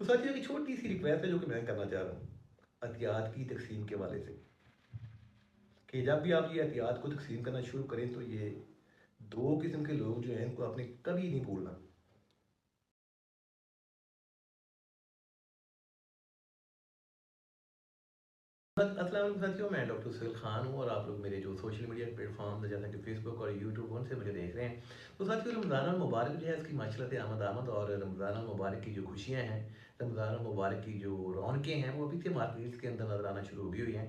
तो साथियों एक छोटी सी रिक्वेस्ट है जो कि मैं करना चाह रहा हूँ एहतियात की तकसीम के वाले से कि जब भी आप ये एहतियात को तकसीम करना शुरू करें तो ये दो किस्म के लोग जो हैं इनको आपने कभी नहीं भूलना। अस्सलाम वालेकुम साथियों, मैं डॉक्टर सुहेल खान हूँ और आप लोग मेरे जो सोशल मीडिया प्लेटफॉर्म जैसे कि फेसबुक और यूट्यूब उनसे मुझे देख रहे हैं। तो साथियों रमज़ान मुबारक जो है इसकी माशरत आमद आमद और रमज़ान मुबारक की जो खुशियाँ हैं, रमज़ान मुबारक की जो रौनकें हैं वो अभी से मार्केट्स के अंदर नजर आना शुरू हो हुई हैं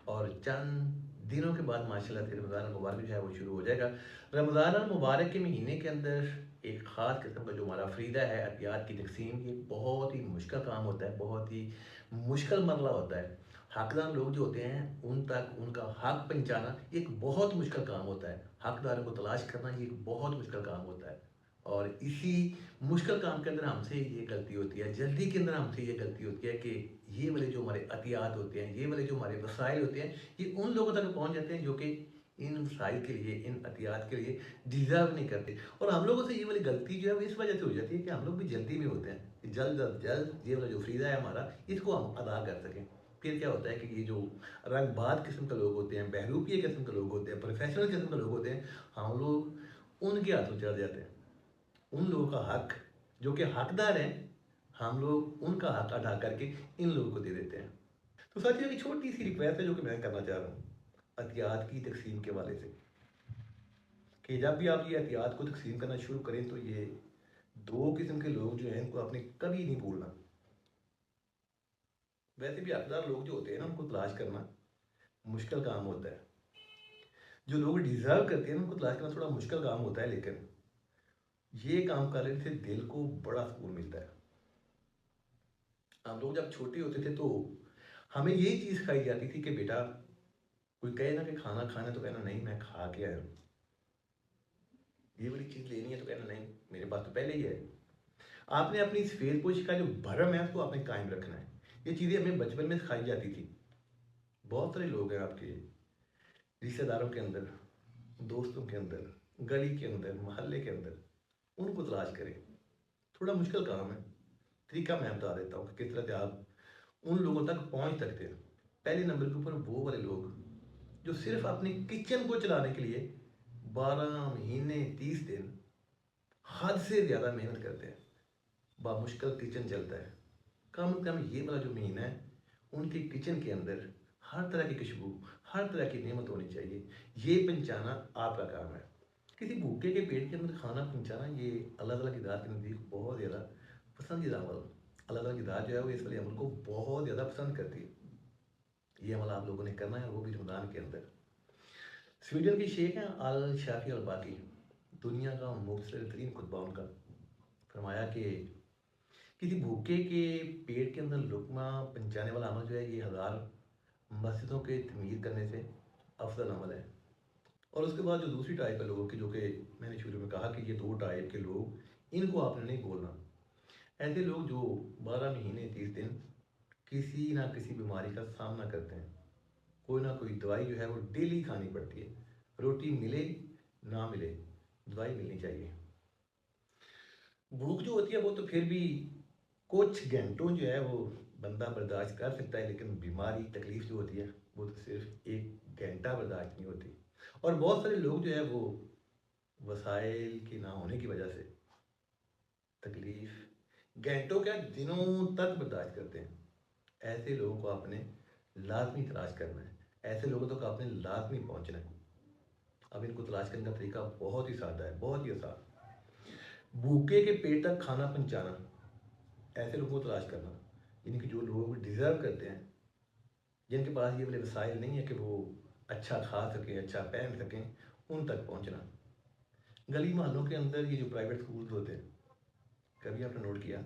और चंद दिनों के बाद माशाल्लाह से रमज़ान मुबारक जो है वो शुरू हो जाएगा। रमज़ान मुबारक के महीने के अंदर एक ख़ास किस्म का जो हमारा फ़रीदा है अतियात की तकसीम, ये बहुत ही मुश्किल काम होता है, बहुत ही मुश्किल मरला होता है। हकदार लोग जो होते हैं उन तक उनका हक पहुँचाना ये एक बहुत मुश्किल काम होता है। हकदारों को तलाश करना ये एक बहुत मुश्किल काम होता है और इसी मुश्किल काम के अंदर हमसे ये गलती होती है, जल्दी के अंदर हमसे ये गलती होती है कि ये वाले जो हमारे अतियात होते हैं, ये वाले जो हमारे वसाइल होते हैं, ये उन लोगों तक पहुँच जाते हैं जो कि इन वसाइल के लिए, इन अतियात के लिए डिज़र्व नहीं करते। और हम लोगों से ये वाली गलती जो है वो इस वजह से हो जाती है कि हम लोग भी जल्दी में होते हैं कि जल्द अज़ जल्द ये वाला जो फ़रीज़ा है हमारा, इसको हम अदा कर सकें। फिर क्या होता है कि ये जो रंगबाज किस्म के लोग होते हैं, बहरूपिये किस्म के लोग होते हैं, प्रोफेशनल किस्म के लोग होते हैं, हम लोग उनके हाथों चढ़ जाते हैं। उन लोगों का हक जो कि हकदार हैं, हम लोग उनका हक अदा करके इन लोगों को दे देते हैं। तो साथियों एक छोटी सी रिक्वेस्ट है जो कि मैं करना चाह रहा हूँ एहतियात की तकसीम के वाले से कि जब भी आप ये एहतियात को तकसीम करना शुरू करें तो ये दो किस्म के लोग जो हैं इनको आपने कभी नहीं भूलना। वैसे भी हकदार लोग जो होते हैं ना उनको तलाश करना मुश्किल काम होता है। जो लोग डिज़र्व करते हैं ना उनको तलाश करना थोड़ा मुश्किल काम होता है, लेकिन ये काम करने से दिल को बड़ा सुकून मिलता है। हम लोग जब छोटे होते थे तो हमें यही चीज़ सिखाई जाती थी कि बेटा कोई कहे ना कि खाना खाना है तो कहना नहीं मैं खा के आया हूँ। ये वाली चीज़ लेनी है तो कहना नहीं मेरे पास तो पहले ही है। आपने अपनी सफ़ेद पोश का जो भरम है उसको आपने कायम रखना है। ये चीज़ें हमें बचपन में सिखाई जाती थी। बहुत सारे लोग हैं आपके रिश्तेदारों के अंदर, दोस्तों के अंदर, गली के अंदर, मोहल्ले के अंदर, उनको तलाश करें। थोड़ा मुश्किल काम है। तरीका मैं बता देता हूँ कि किस तरह से आप उन लोगों तक पहुँच सकते हैं। पहले नंबर के ऊपर वो वाले लोग जो सिर्फ अपने किचन को चलाने के लिए 12 महीने 30 दिन हद से ज़्यादा मेहनत करते हैं। बामुश्किल किचन चलता है। कम से कम ये वाला जो महीना है उनके किचन के अंदर हर तरह की खुशबू, हर तरह की नेमत होनी चाहिए। ये पहुँचाना आपका काम है। किसी भूखे के पेट के अंदर खाना पहुँचाना ये अल्लाह ताला की ज़ात के नज़दीक बहुत ज़्यादा पसंदीदा अमल। अल्लाह ताला की ज़ात जो है वो इस वाले अमल को बहुत ज़्यादा पसंद करती है। ये अमल आप लोगों ने करना है, वो भी रमज़ान के अंदर। स्वीडन के शेख हैं अल शाफी अल बाकी, दुनिया का मुबसर तरीन खुतबा उनका, फरमाया कि किसी भूखे के पेट के अंदर लुकमा पहुँचाने वाला अमल जो है ये हज़ार मस्जिदों के तमीर करने से अफजल अमल है। और उसके बाद जो दूसरी टाइप के लोगों की, जो कि मैंने शुरू में कहा कि ये दो टाइप के लोग इनको आपने नहीं बोलना। ऐसे लोग जो 12 महीने 30 दिन किसी ना किसी बीमारी का सामना करते हैं, कोई ना कोई दवाई जो है वो डेली खानी पड़ती है। रोटी मिले ना मिले दवाई मिलनी चाहिए। भूख जो होती है वो तो फिर भी कुछ घंटों जो है वो बंदा बर्दाश्त कर सकता है, लेकिन बीमारी तकलीफ जो होती है वो तो सिर्फ 1 घंटा बर्दाश्त नहीं होती। और बहुत सारे लोग जो है वो वसाइल की ना होने की वजह से तकलीफ घंटों क्या दिनों तक बर्दाश्त करते हैं। ऐसे लोगों को आपने लाजमी तलाश करना है, ऐसे लोगों तक आपने लाजमी पहुंचना है। अब इनको तलाश करने का तरीका बहुत ही सादा है, बहुत ही आसान। भूखे के पेट तक खाना पहुंचाना, ऐसे लोगों को तलाश करना, यानी कि जो लोग डिज़र्व करते हैं, जिनके पास ये वाले वसाइल नहीं है कि वो अच्छा खा सकें, अच्छा पहन सकें, उन तक पहुंचना। गली मोहल्लों के अंदर ये जो प्राइवेट स्कूल्स होते हैं, कभी आपने नोट किया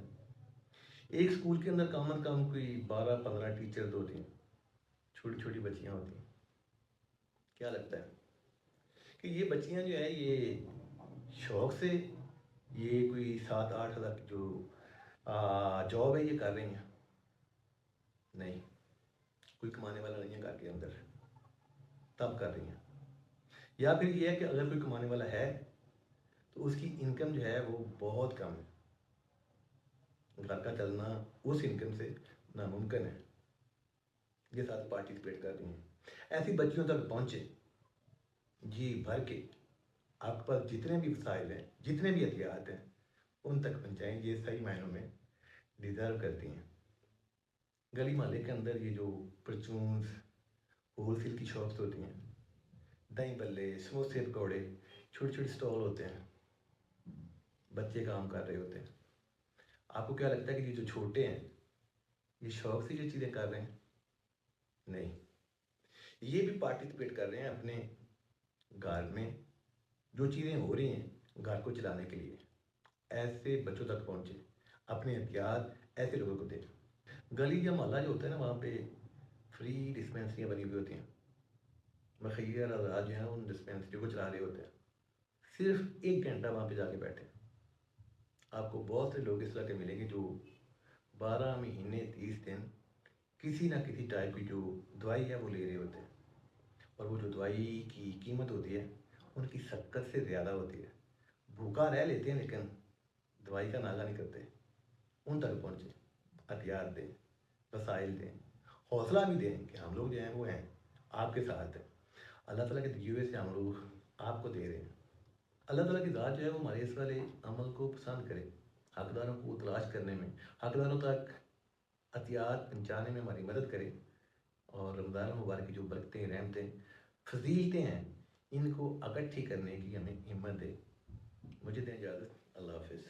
एक स्कूल के अंदर कम अज़ कम कोई 12-15 टीचर्स होती हैं, छोटी छोटी बच्चियाँ होती हैं। क्या लगता है कि ये बच्चियाँ जो है ये शौक से ये कोई 7-8 हज़ार की जो जॉब है ये कर रही हैं? नहीं, कोई कमाने वाला नहीं है घर के अंदर, तब कर रही हैं। या फिर ये है कि अगर कोई कमाने वाला है तो उसकी इनकम जो है वो बहुत कम है, घर का चलना उस इनकम से नामुमकिन है। ये साथ पार्टिसिपेट कर रही हैं। ऐसी बच्चियों तक पहुँचे जी भर के, आपके पास जितने भी वसाइल हैं, जितने भी एहतियात हैं, उन तक पहुँचाएँ। ये सही मायनों में डिज़र्व करती हैं। गली मोहल्ले के अंदर ये जो परचून्स, होलसेल की शॉप्स होती हैं, दही बल्ले, समोसे, पकौड़े, छोटे-छोटे स्टॉल होते हैं, बच्चे काम कर रहे होते हैं। आपको क्या लगता है कि ये जो छोटे हैं, ये शौक से ये चीज़ें कर रहे हैं? नहीं, ये भी पार्टिसिपेट कर रहे हैं अपने घर में जो चीज़ें हो रही हैं घर को चलाने के लिए। ऐसे बच्चों तक पहुँचे, अपने एहतियात ऐसे लोगों को दें। गली या मोहल्ला जो होता है ना, वहाँ पे फ्री डिस्पेंसरियाँ बनी हुई होती हैं। मुखिया हज़रात जो हैं उन डिस्पेंसरी को चला रहे होते हैं। सिर्फ 1 घंटा वहाँ पे जाके बैठें। आपको बहुत से लोग इस तरह के मिलेंगे जो 12 महीने 30 दिन किसी ना किसी टाइप की जो दवाई है वो ले रहे होते हैं, और वो जो दवाई की कीमत होती है उनकी शक्कत से ज़्यादा होती है। भूखा रह लेते हैं लेकिन दवाई का नागा नहीं करते। उन तक पहुँचे, हथियार दें, वसाइल दें, हौसला भी दें कि हम लोग जो हैं वो हैं, आपके साथ हैं। अल्लाह ताला के दिए हुए से हम लोग आपको दे रहे हैं। अल्लाह ताला की ज़ात जो है वो हमारे इस वाले अमल को पसंद करे, हकदारों को तलाश करने में, हकदारों तक हथियार पहुँचाने में हमारी मदद करे, और रमज़ान मुबारक की जो बरकतें, रहमतें, फजीलतें हैं, इनको इकट्ठी करने की हमें हिम्मत दे। मुझे दें इजाज़त। अल्लाह हाफ़िज़।